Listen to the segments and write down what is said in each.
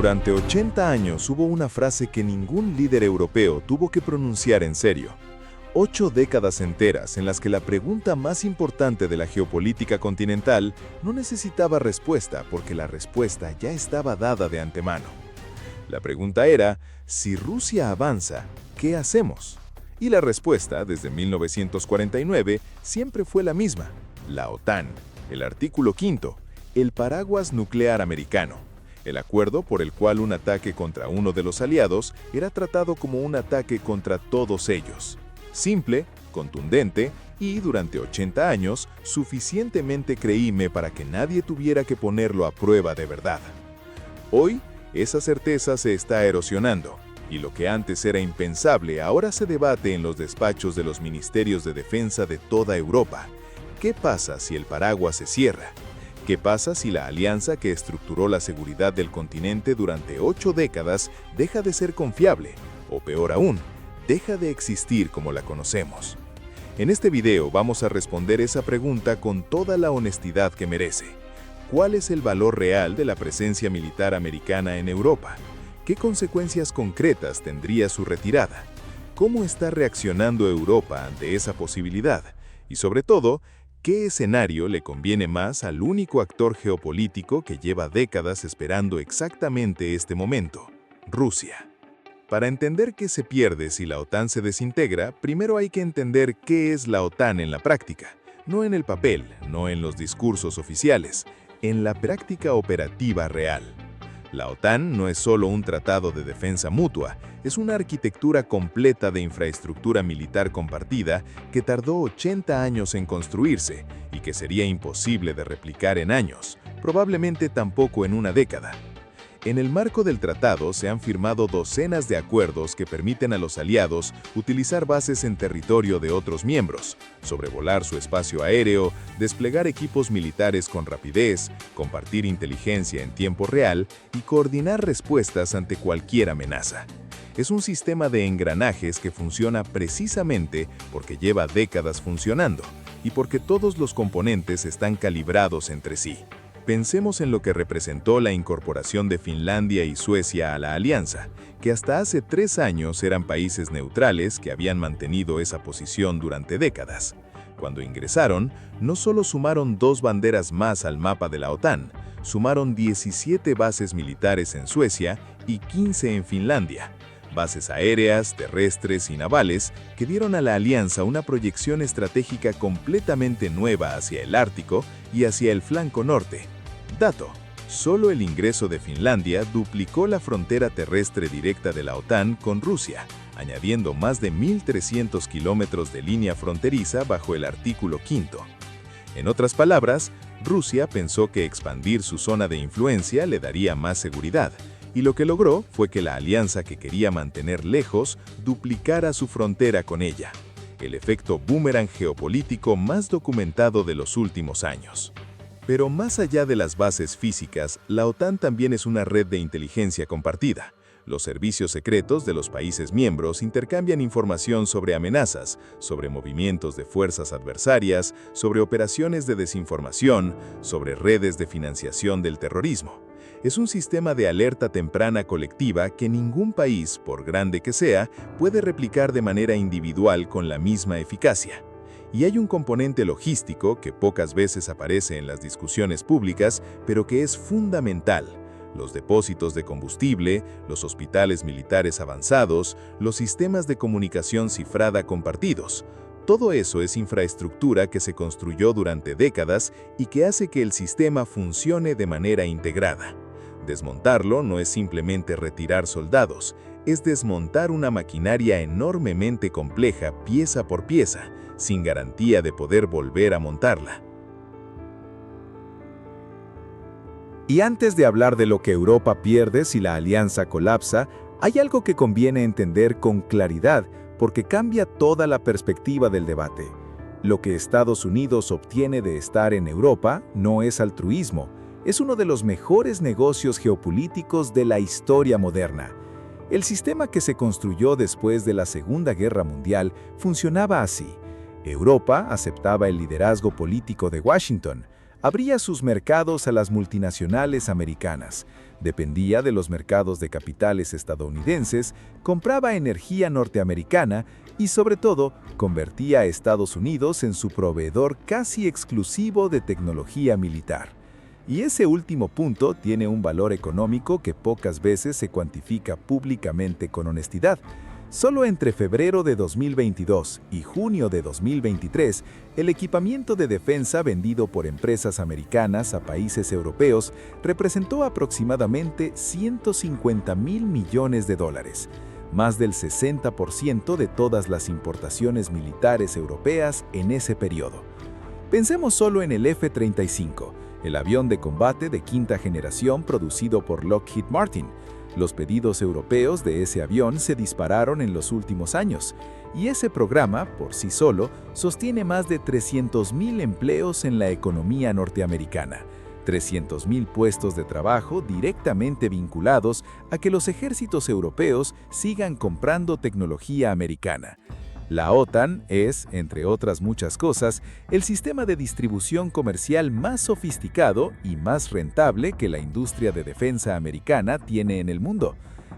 Durante 80 años hubo una frase que ningún líder europeo tuvo que pronunciar en serio. 8 décadas enteras en las que la pregunta más importante de la geopolítica continental no necesitaba respuesta porque la respuesta ya estaba dada de antemano. La pregunta era, si Rusia avanza, ¿qué hacemos? Y la respuesta, desde 1949, siempre fue la misma: la OTAN, el artículo 5, el paraguas nuclear americano, el acuerdo por el cual un ataque contra uno de los aliados era tratado como un ataque contra todos ellos. Simple, contundente y, durante 80 años, suficientemente creíble para que nadie tuviera que ponerlo a prueba de verdad. Hoy, esa certeza se está erosionando, y lo que antes era impensable ahora se debate en los despachos de los ministerios de defensa de toda Europa. ¿Qué pasa si el paraguas se cierra? ¿Qué pasa si la alianza que estructuró la seguridad del continente durante 8 décadas deja de ser confiable? O peor aún, deja de existir como la conocemos. En este video vamos a responder esa pregunta con toda la honestidad que merece. ¿Cuál es el valor real de la presencia militar americana en Europa? ¿Qué consecuencias concretas tendría su retirada? ¿Cómo está reaccionando Europa ante esa posibilidad? Y sobre todo, ¿qué escenario le conviene más al único actor geopolítico que lleva décadas esperando exactamente este momento? Rusia. Para entender qué se pierde si la OTAN se desintegra, primero hay que entender qué es la OTAN en la práctica. No en el papel, no en los discursos oficiales, en la práctica operativa real. La OTAN no es solo un tratado de defensa mutua, es una arquitectura completa de infraestructura militar compartida que tardó 80 años en construirse y que sería imposible de replicar en años, probablemente tampoco en una década. En el marco del tratado se han firmado docenas de acuerdos que permiten a los aliados utilizar bases en territorio de otros miembros, sobrevolar su espacio aéreo, desplegar equipos militares con rapidez, compartir inteligencia en tiempo real y coordinar respuestas ante cualquier amenaza. Es un sistema de engranajes que funciona precisamente porque lleva décadas funcionando y porque todos los componentes están calibrados entre sí. Pensemos en lo que representó la incorporación de Finlandia y Suecia a la alianza, que hasta hace 3 años eran países neutrales que habían mantenido esa posición durante décadas. Cuando ingresaron, no solo sumaron 2 banderas más al mapa de la OTAN, sumaron 17 bases militares en Suecia y 15 en Finlandia. Bases aéreas, terrestres y navales que dieron a la alianza una proyección estratégica completamente nueva hacia el Ártico y hacia el flanco norte. Dato: solo el ingreso de Finlandia duplicó la frontera terrestre directa de la OTAN con Rusia, añadiendo más de 1.300 kilómetros de línea fronteriza bajo el artículo 5. En otras palabras, Rusia pensó que expandir su zona de influencia le daría más seguridad, y lo que logró fue que la alianza que quería mantener lejos duplicara su frontera con ella. El efecto boomerang geopolítico más documentado de los últimos años. Pero más allá de las bases físicas, la OTAN también es una red de inteligencia compartida. Los servicios secretos de los países miembros intercambian información sobre amenazas, sobre movimientos de fuerzas adversarias, sobre operaciones de desinformación, sobre redes de financiación del terrorismo. Es un sistema de alerta temprana colectiva que ningún país, por grande que sea, puede replicar de manera individual con la misma eficacia. Y hay un componente logístico que pocas veces aparece en las discusiones públicas, pero que es fundamental: los depósitos de combustible, los hospitales militares avanzados, los sistemas de comunicación cifrada compartidos. Todo eso es infraestructura que se construyó durante décadas y que hace que el sistema funcione de manera integrada. Desmontarlo no es simplemente retirar soldados, es desmontar una maquinaria enormemente compleja pieza por pieza, sin garantía de poder volver a montarla. Y antes de hablar de lo que Europa pierde si la alianza colapsa, hay algo que conviene entender con claridad porque cambia toda la perspectiva del debate. Lo que Estados Unidos obtiene de estar en Europa no es altruismo, es uno de los mejores negocios geopolíticos de la historia moderna. El sistema que se construyó después de la Segunda Guerra Mundial funcionaba así. Europa aceptaba el liderazgo político de Washington. abría sus mercados a las multinacionales americanas, dependía de los mercados de capitales estadounidenses, compraba energía norteamericana y, sobre todo, convertía a Estados Unidos en su proveedor casi exclusivo de tecnología militar. Y ese último punto tiene un valor económico que pocas veces se cuantifica públicamente con honestidad. Solo entre febrero de 2022 y junio de 2023, el equipamiento de defensa vendido por empresas americanas a países europeos representó aproximadamente $150.000 millones, más del 60% de todas las importaciones militares europeas en ese periodo. Pensemos solo en el F-35, el avión de combate de quinta generación producido por Lockheed Martin. Los pedidos europeos de ese avión se dispararon en los últimos años, y ese programa, por sí solo, sostiene más de 300.000 empleos en la economía norteamericana, 300.000 puestos de trabajo directamente vinculados a que los ejércitos europeos sigan comprando tecnología americana. La OTAN es, entre otras muchas cosas, el sistema de distribución comercial más sofisticado y más rentable que la industria de defensa americana tiene en el mundo.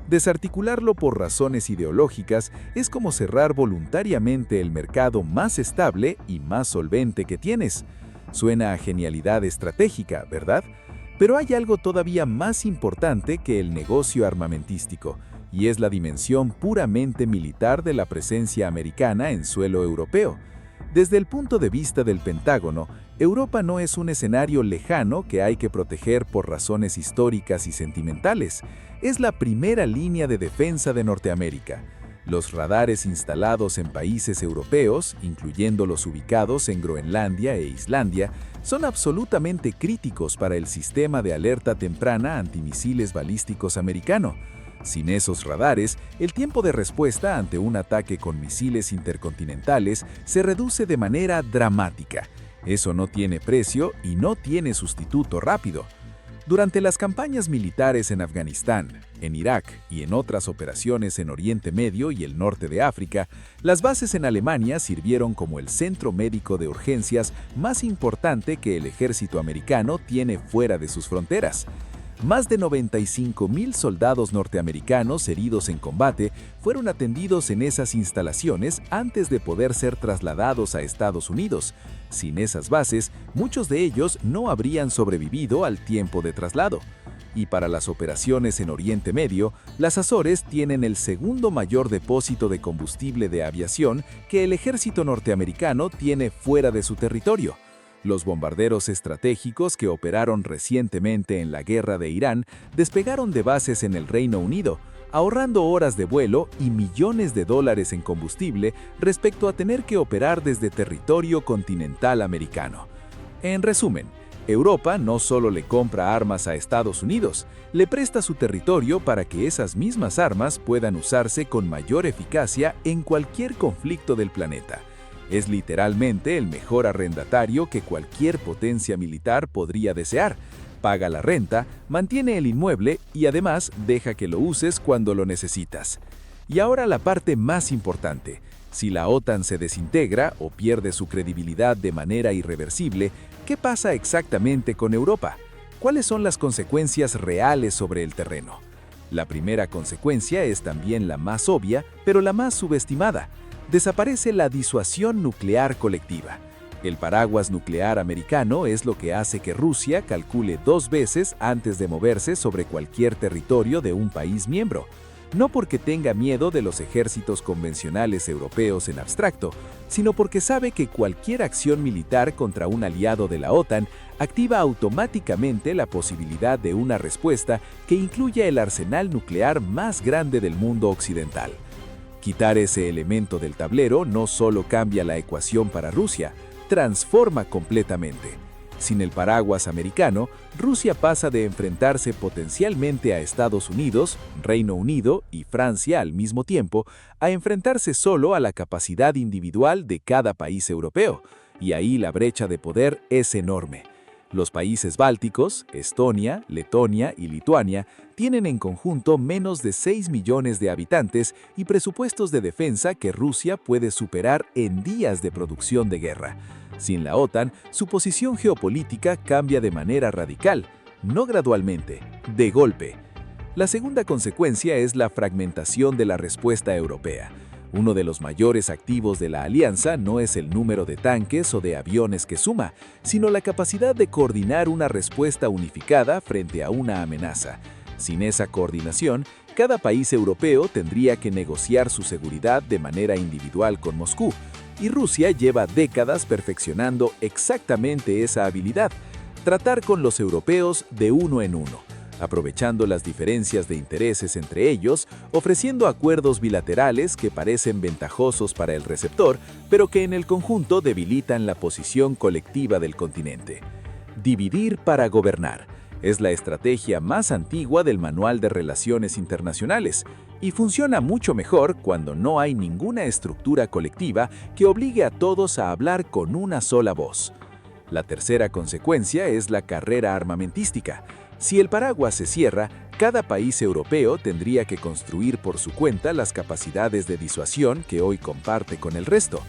Desarticularlo por razones ideológicas es como cerrar voluntariamente el mercado más estable y más solvente que tienes. Suena a genialidad estratégica, ¿verdad? Pero hay algo todavía más importante que el negocio armamentístico, y es la dimensión puramente militar de la presencia americana en suelo europeo. Desde el punto de vista del Pentágono, Europa no es un escenario lejano que hay que proteger por razones históricas y sentimentales. Es la primera línea de defensa de Norteamérica. Los radares instalados en países europeos, incluyendo los ubicados en Groenlandia e Islandia, son absolutamente críticos para el sistema de alerta temprana antimisiles balísticos americano. Sin esos radares, el tiempo de respuesta ante un ataque con misiles intercontinentales se reduce de manera dramática. Eso no tiene precio y no tiene sustituto rápido. Durante las campañas militares en Afganistán, en Irak y en otras operaciones en Oriente Medio y el norte de África, las bases en Alemania sirvieron como el centro médico de urgencias más importante que el ejército americano tiene fuera de sus fronteras. Más de 95.000 soldados norteamericanos heridos en combate fueron atendidos en esas instalaciones antes de poder ser trasladados a Estados Unidos. Sin esas bases, muchos de ellos no habrían sobrevivido al tiempo de traslado. Y para las operaciones en Oriente Medio, las Azores tienen el segundo mayor depósito de combustible de aviación que el ejército norteamericano tiene fuera de su territorio. Los bombarderos estratégicos que operaron recientemente en la guerra de Irán despegaron de bases en el Reino Unido, ahorrando horas de vuelo y millones de dólares en combustible respecto a tener que operar desde territorio continental americano. En resumen, Europa no solo le compra armas a Estados Unidos, le presta su territorio para que esas mismas armas puedan usarse con mayor eficacia en cualquier conflicto del planeta. Es literalmente el mejor arrendatario que cualquier potencia militar podría desear. Paga la renta, mantiene el inmueble y además deja que lo uses cuando lo necesitas. Y ahora la parte más importante. Si la OTAN se desintegra o pierde su credibilidad de manera irreversible, ¿qué pasa exactamente con Europa? ¿Cuáles son las consecuencias reales sobre el terreno? La primera consecuencia es también la más obvia, pero la más subestimada. Desaparece la disuasión nuclear colectiva. El paraguas nuclear americano es lo que hace que Rusia calcule 2 veces antes de moverse sobre cualquier territorio de un país miembro. No porque tenga miedo de los ejércitos convencionales europeos en abstracto, sino porque sabe que cualquier acción militar contra un aliado de la OTAN activa automáticamente la posibilidad de una respuesta que incluya el arsenal nuclear más grande del mundo occidental. Quitar ese elemento del tablero no solo cambia la ecuación para Rusia, transforma completamente. Sin el paraguas americano, Rusia pasa de enfrentarse potencialmente a Estados Unidos, Reino Unido y Francia al mismo tiempo, a enfrentarse solo a la capacidad individual de cada país europeo, y ahí la brecha de poder es enorme. Los países bálticos, Estonia, Letonia y Lituania, tienen en conjunto menos de 6 millones de habitantes y presupuestos de defensa que Rusia puede superar en días de producción de guerra. Sin la OTAN, su posición geopolítica cambia de manera radical, no gradualmente, de golpe. La segunda consecuencia es la fragmentación de la respuesta europea. Uno de los mayores activos de la alianza no es el número de tanques o de aviones que suma, sino la capacidad de coordinar una respuesta unificada frente a una amenaza. Sin esa coordinación, cada país europeo tendría que negociar su seguridad de manera individual con Moscú, y Rusia lleva décadas perfeccionando exactamente esa habilidad: tratar con los europeos de uno en uno, aprovechando las diferencias de intereses entre ellos, ofreciendo acuerdos bilaterales que parecen ventajosos para el receptor, pero que en el conjunto debilitan la posición colectiva del continente. Dividir para gobernar es la estrategia más antigua del Manual de Relaciones Internacionales, y funciona mucho mejor cuando no hay ninguna estructura colectiva que obligue a todos a hablar con una sola voz. La tercera consecuencia es la carrera armamentística. Si el paraguas se cierra, cada país europeo tendría que construir por su cuenta las capacidades de disuasión que hoy comparte con el resto.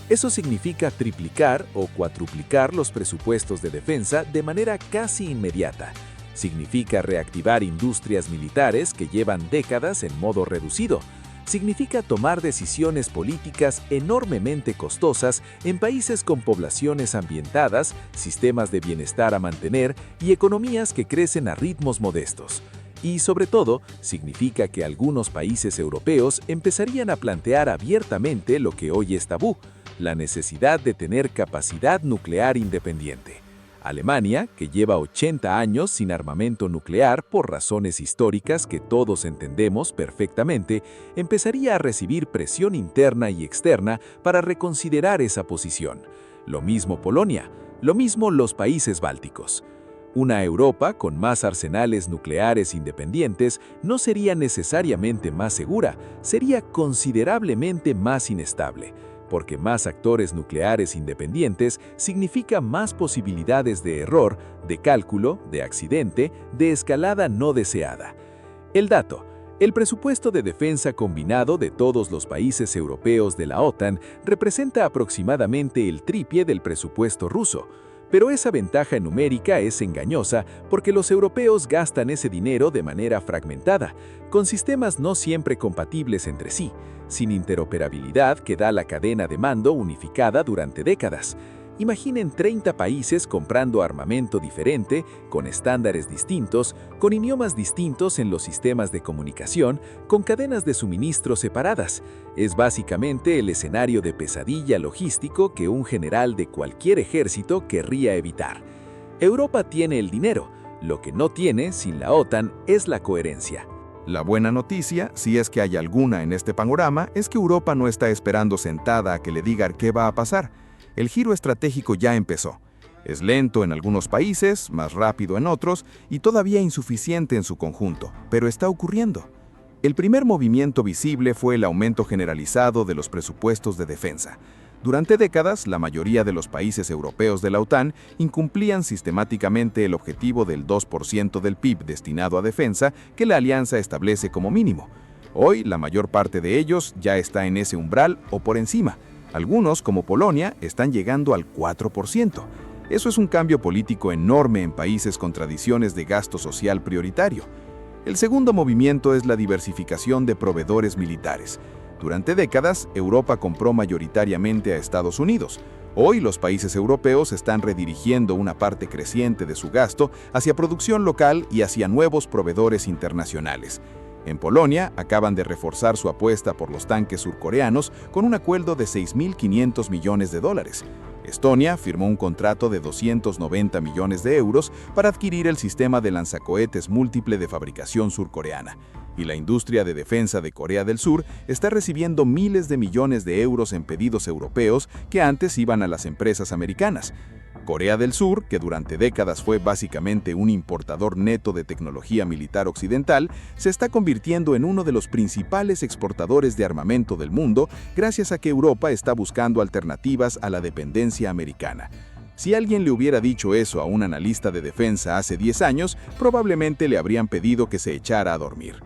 Eso significa triplicar o cuatruplicar los presupuestos de defensa de manera casi inmediata. Significa reactivar industrias militares que llevan décadas en modo reducido. Significa tomar decisiones políticas enormemente costosas en países con poblaciones ambientadas, sistemas de bienestar a mantener y economías que crecen a ritmos modestos. Y sobre todo, significa que algunos países europeos empezarían a plantear abiertamente lo que hoy es tabú: la necesidad de tener capacidad nuclear independiente. Alemania, que lleva 80 años sin armamento nuclear por razones históricas que todos entendemos perfectamente, empezaría a recibir presión interna y externa para reconsiderar esa posición. Lo mismo Polonia, lo mismo los países bálticos. Una Europa con más arsenales nucleares independientes no sería necesariamente más segura, sería considerablemente más inestable, porque más actores nucleares independientes significa más posibilidades de error, de cálculo, de accidente, de escalada no deseada. El dato: el presupuesto de defensa combinado de todos los países europeos de la OTAN representa aproximadamente el triple del presupuesto ruso. Pero esa ventaja numérica es engañosa porque los europeos gastan ese dinero de manera fragmentada, con sistemas no siempre compatibles entre sí, sin interoperabilidad que da la cadena de mando unificada durante décadas. Imaginen 30 países comprando armamento diferente, con estándares distintos, con idiomas distintos en los sistemas de comunicación, con cadenas de suministro separadas. Es básicamente el escenario de pesadilla logístico que un general de cualquier ejército querría evitar. Europa tiene el dinero. Lo que no tiene sin la OTAN es la coherencia. La buena noticia, si es que hay alguna en este panorama, es que Europa no está esperando sentada a que le digan qué va a pasar. El giro estratégico ya empezó. Es lento en algunos países, más rápido en otros y todavía insuficiente en su conjunto, pero está ocurriendo. El primer movimiento visible fue el aumento generalizado de los presupuestos de defensa. Durante décadas, la mayoría de los países europeos de la OTAN incumplían sistemáticamente el objetivo del 2% del PIB destinado a defensa que la alianza establece como mínimo. Hoy, la mayor parte de ellos ya está en ese umbral o por encima. Algunos, como Polonia, están llegando al 4%. Eso es un cambio político enorme en países con tradiciones de gasto social prioritario. El segundo movimiento es la diversificación de proveedores militares. Durante décadas, Europa compró mayoritariamente a Estados Unidos. Hoy, los países europeos están redirigiendo una parte creciente de su gasto hacia producción local y hacia nuevos proveedores internacionales. En Polonia, acaban de reforzar su apuesta por los tanques surcoreanos con un acuerdo de $6.500 millones. Estonia firmó un contrato de 290 millones de euros para adquirir el sistema de lanzacohetes múltiple de fabricación surcoreana. Y la industria de defensa de Corea del Sur está recibiendo miles de millones de euros en pedidos europeos que antes iban a las empresas americanas. Corea del Sur, que durante décadas fue básicamente un importador neto de tecnología militar occidental, se está convirtiendo en uno de los principales exportadores de armamento del mundo gracias a que Europa está buscando alternativas a la dependencia americana. Si alguien le hubiera dicho eso a un analista de defensa hace 10 años, probablemente le habrían pedido que se echara a dormir.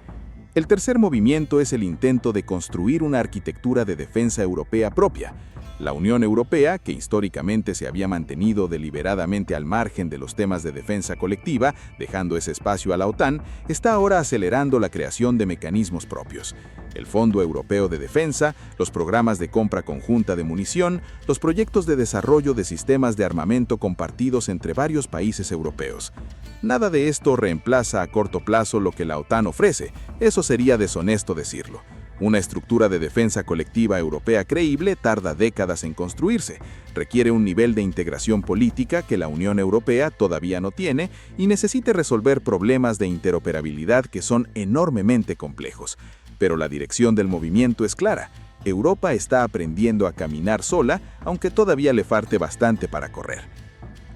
El tercer movimiento es el intento de construir una arquitectura de defensa europea propia. La Unión Europea, que históricamente se había mantenido deliberadamente al margen de los temas de defensa colectiva, dejando ese espacio a la OTAN, está ahora acelerando la creación de mecanismos propios. El Fondo Europeo de Defensa, los programas de compra conjunta de munición, los proyectos de desarrollo de sistemas de armamento compartidos entre varios países europeos. Nada de esto reemplaza a corto plazo lo que la OTAN ofrece, eso sería deshonesto decirlo. Una estructura de defensa colectiva europea creíble tarda décadas en construirse, requiere un nivel de integración política que la Unión Europea todavía no tiene y necesita resolver problemas de interoperabilidad que son enormemente complejos. Pero la dirección del movimiento es clara. Europa está aprendiendo a caminar sola, aunque todavía le falte bastante para correr.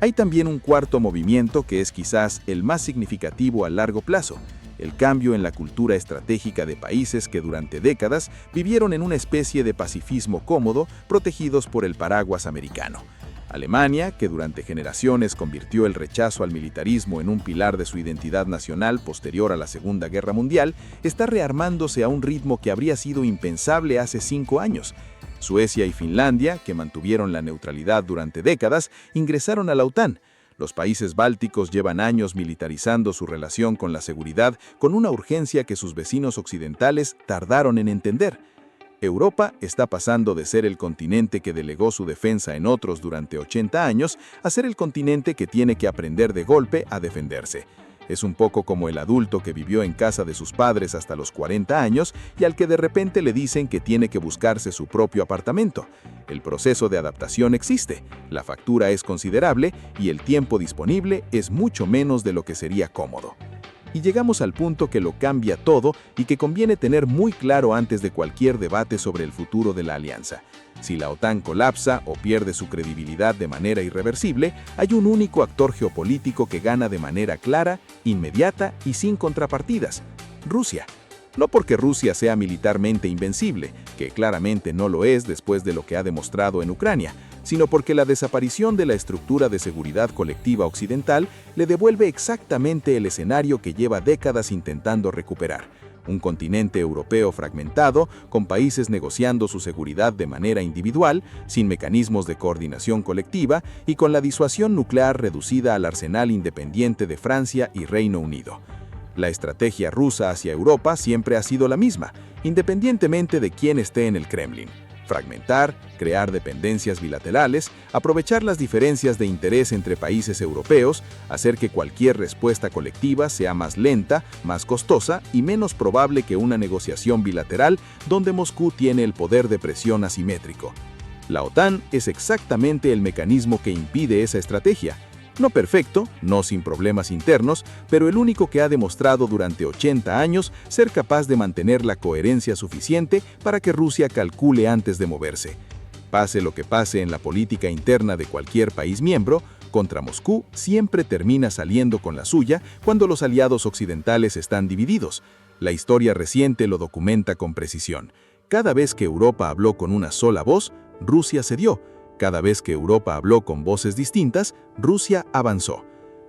Hay también un cuarto movimiento que es quizás el más significativo a largo plazo: el cambio en la cultura estratégica de países que durante décadas vivieron en una especie de pacifismo cómodo, protegidos por el paraguas americano. Alemania, que durante generaciones convirtió el rechazo al militarismo en un pilar de su identidad nacional posterior a la Segunda Guerra Mundial, está rearmándose a un ritmo que habría sido impensable hace 5 años. Suecia y Finlandia, que mantuvieron la neutralidad durante décadas, ingresaron a la OTAN. Los países bálticos llevan años militarizando su relación con la seguridad con una urgencia que sus vecinos occidentales tardaron en entender. Europa está pasando de ser el continente que delegó su defensa en otros durante 80 años a ser el continente que tiene que aprender de golpe a defenderse. Es un poco como el adulto que vivió en casa de sus padres hasta los 40 años y al que de repente le dicen que tiene que buscarse su propio apartamento. El proceso de adaptación existe, la factura es considerable y el tiempo disponible es mucho menos de lo que sería cómodo. Y llegamos al punto que lo cambia todo y que conviene tener muy claro antes de cualquier debate sobre el futuro de la alianza. Si la OTAN colapsa o pierde su credibilidad de manera irreversible, hay un único actor geopolítico que gana de manera clara, inmediata y sin contrapartidas: Rusia. No porque Rusia sea militarmente invencible, que claramente no lo es después de lo que ha demostrado en Ucrania, sino porque la desaparición de la estructura de seguridad colectiva occidental le devuelve exactamente el escenario que lleva décadas intentando recuperar: un continente europeo fragmentado, con países negociando su seguridad de manera individual, sin mecanismos de coordinación colectiva y con la disuasión nuclear reducida al arsenal independiente de Francia y Reino Unido. La estrategia rusa hacia Europa siempre ha sido la misma, independientemente de quién esté en el Kremlin: fragmentar, crear dependencias bilaterales, aprovechar las diferencias de interés entre países europeos, hacer que cualquier respuesta colectiva sea más lenta, más costosa y menos probable que una negociación bilateral donde Moscú tiene el poder de presión asimétrico. La OTAN es exactamente el mecanismo que impide esa estrategia. No perfecto, no sin problemas internos, pero el único que ha demostrado durante 80 años ser capaz de mantener la coherencia suficiente para que Rusia calcule antes de moverse. Pase lo que pase en la política interna de cualquier país miembro, contra Moscú siempre termina saliendo con la suya cuando los aliados occidentales están divididos. La historia reciente lo documenta con precisión. Cada vez que Europa habló con una sola voz, Rusia cedió. Cada vez que Europa habló con voces distintas, Rusia avanzó.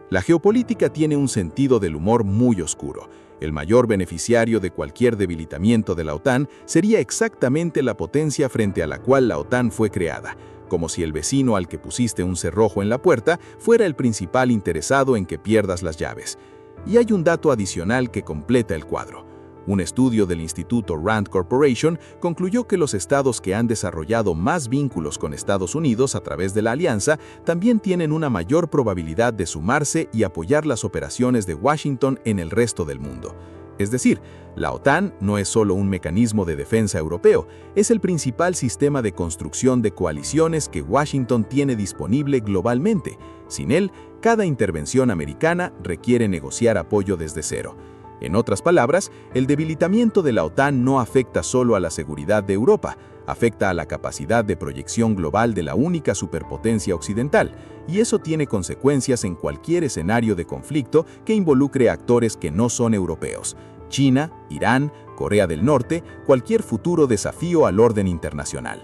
La geopolítica tiene un sentido del humor muy oscuro. El mayor beneficiario de cualquier debilitamiento de la OTAN sería exactamente la potencia frente a la cual la OTAN fue creada, como si el vecino al que pusiste un cerrojo en la puerta fuera el principal interesado en que pierdas las llaves. Y hay un dato adicional que completa el cuadro. Un estudio del Instituto Rand Corporation concluyó que los estados que han desarrollado más vínculos con Estados Unidos a través de la alianza también tienen una mayor probabilidad de sumarse y apoyar las operaciones de Washington en el resto del mundo. Es decir, la OTAN no es solo un mecanismo de defensa europeo, es el principal sistema de construcción de coaliciones que Washington tiene disponible globalmente. Sin él, cada intervención americana requiere negociar apoyo desde cero. En otras palabras, el debilitamiento de la OTAN no afecta solo a la seguridad de Europa, afecta a la capacidad de proyección global de la única superpotencia occidental, y eso tiene consecuencias en cualquier escenario de conflicto que involucre actores que no son europeos: China, Irán, Corea del Norte, cualquier futuro desafío al orden internacional.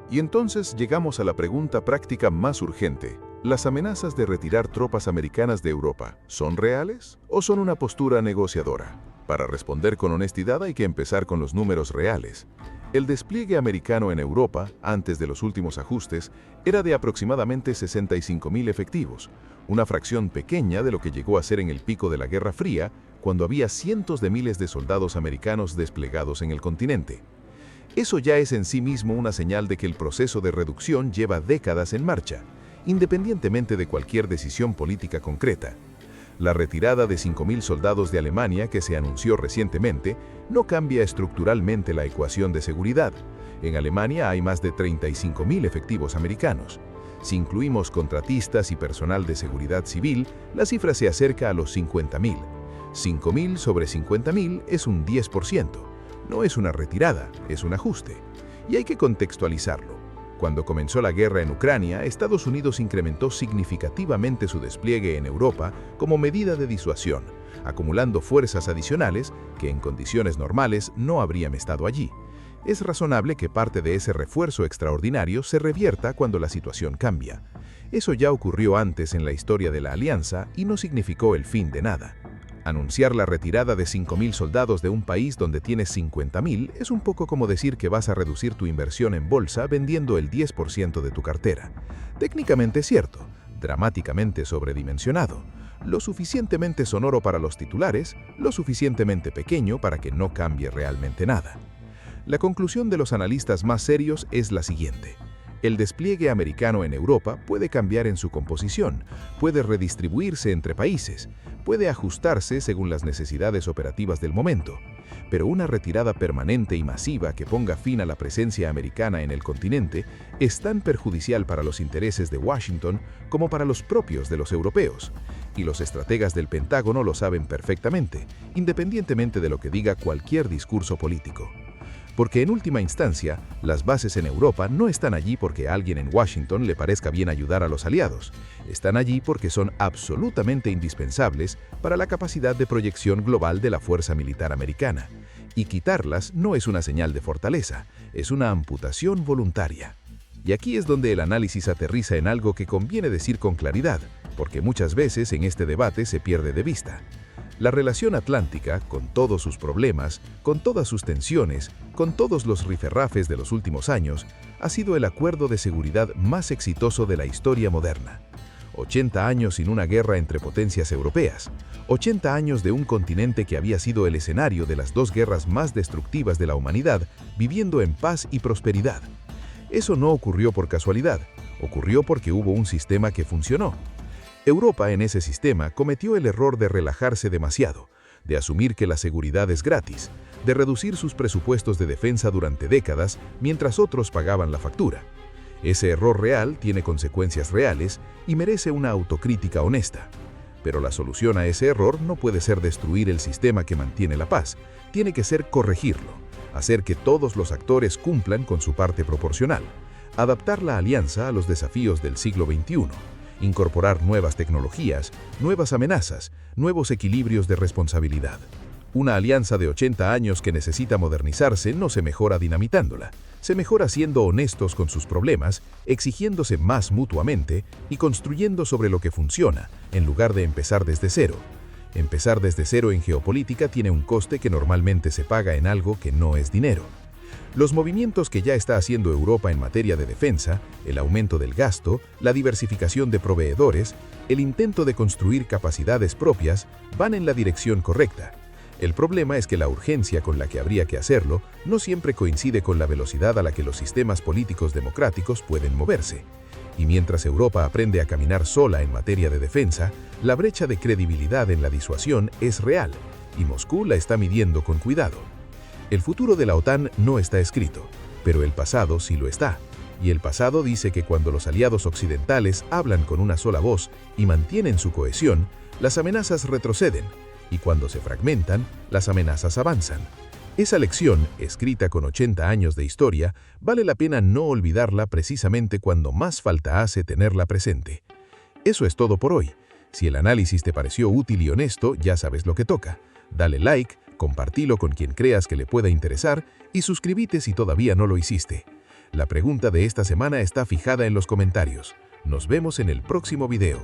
Y entonces llegamos a la pregunta práctica más urgente. ¿Las amenazas de retirar tropas americanas de Europa son reales o son una postura negociadora? Para responder con honestidad hay que empezar con los números reales. El despliegue americano en Europa, antes de los últimos ajustes, era de aproximadamente 65.000 efectivos, una fracción pequeña de lo que llegó a ser en el pico de la Guerra Fría, cuando había cientos de miles de soldados americanos desplegados en el continente. Eso ya es en sí mismo una señal de que el proceso de reducción lleva décadas en marcha, independientemente de cualquier decisión política concreta. La retirada de 5.000 soldados de Alemania que se anunció recientemente no cambia estructuralmente la ecuación de seguridad. En Alemania hay más de 35.000 efectivos americanos. Si incluimos contratistas y personal de seguridad civil, la cifra se acerca a los 50.000. 5.000 sobre 50.000 es un 10%. No es una retirada, es un ajuste. Y hay que contextualizarlo. Cuando comenzó la guerra en Ucrania, Estados Unidos incrementó significativamente su despliegue en Europa como medida de disuasión, acumulando fuerzas adicionales que en condiciones normales no habrían estado allí. Es razonable que parte de ese refuerzo extraordinario se revierta cuando la situación cambia. Eso ya ocurrió antes en la historia de la alianza y no significó el fin de nada. Anunciar la retirada de 5.000 soldados de un país donde tienes 50.000 es un poco como decir que vas a reducir tu inversión en bolsa vendiendo el 10% de tu cartera. Técnicamente cierto, dramáticamente sobredimensionado, lo suficientemente sonoro para los titulares, lo suficientemente pequeño para que no cambie realmente nada. La conclusión de los analistas más serios es la siguiente. El despliegue americano en Europa puede cambiar en su composición, puede redistribuirse entre países, puede ajustarse según las necesidades operativas del momento, pero una retirada permanente y masiva que ponga fin a la presencia americana en el continente es tan perjudicial para los intereses de Washington como para los propios de los europeos. Y los estrategas del Pentágono lo saben perfectamente, independientemente de lo que diga cualquier discurso político. Porque en última instancia, las bases en Europa no están allí porque a alguien en Washington le parezca bien ayudar a los aliados. Están allí porque son absolutamente indispensables para la capacidad de proyección global de la fuerza militar americana. Y quitarlas no es una señal de fortaleza, es una amputación voluntaria. Y aquí es donde el análisis aterriza en algo que conviene decir con claridad, porque muchas veces en este debate se pierde de vista. La relación atlántica, con todos sus problemas, con todas sus tensiones, con todos los rifirrafes de los últimos años, ha sido el acuerdo de seguridad más exitoso de la historia moderna. 80 años sin una guerra entre potencias europeas, 80 años de un continente que había sido el escenario de las dos guerras más destructivas de la humanidad, viviendo en paz y prosperidad. Eso no ocurrió por casualidad, ocurrió porque hubo un sistema que funcionó. Europa en ese sistema cometió el error de relajarse demasiado, de asumir que la seguridad es gratis, de reducir sus presupuestos de defensa durante décadas mientras otros pagaban la factura. Ese error real tiene consecuencias reales y merece una autocrítica honesta. Pero la solución a ese error no puede ser destruir el sistema que mantiene la paz, tiene que ser corregirlo, hacer que todos los actores cumplan con su parte proporcional, adaptar la alianza a los desafíos del siglo XXI, incorporar nuevas tecnologías, nuevas amenazas, nuevos equilibrios de responsabilidad. Una alianza de 80 años que necesita modernizarse no se mejora dinamitándola, se mejora siendo honestos con sus problemas, exigiéndose más mutuamente y construyendo sobre lo que funciona, en lugar de empezar desde cero. Empezar desde cero en geopolítica tiene un coste que normalmente se paga en algo que no es dinero. Los movimientos que ya está haciendo Europa en materia de defensa, el aumento del gasto, la diversificación de proveedores, el intento de construir capacidades propias, van en la dirección correcta. El problema es que la urgencia con la que habría que hacerlo no siempre coincide con la velocidad a la que los sistemas políticos democráticos pueden moverse. Y mientras Europa aprende a caminar sola en materia de defensa, la brecha de credibilidad en la disuasión es real, y Moscú la está midiendo con cuidado. El futuro de la OTAN no está escrito, pero el pasado sí lo está. Y el pasado dice que cuando los aliados occidentales hablan con una sola voz y mantienen su cohesión, las amenazas retroceden, y cuando se fragmentan, las amenazas avanzan. Esa lección, escrita con 80 años de historia, vale la pena no olvidarla precisamente cuando más falta hace tenerla presente. Eso es todo por hoy. Si el análisis te pareció útil y honesto, ya sabes lo que toca. Dale like, compartilo con quien creas que le pueda interesar y suscríbete si todavía no lo hiciste. La pregunta de esta semana está fijada en los comentarios. Nos vemos en el próximo video.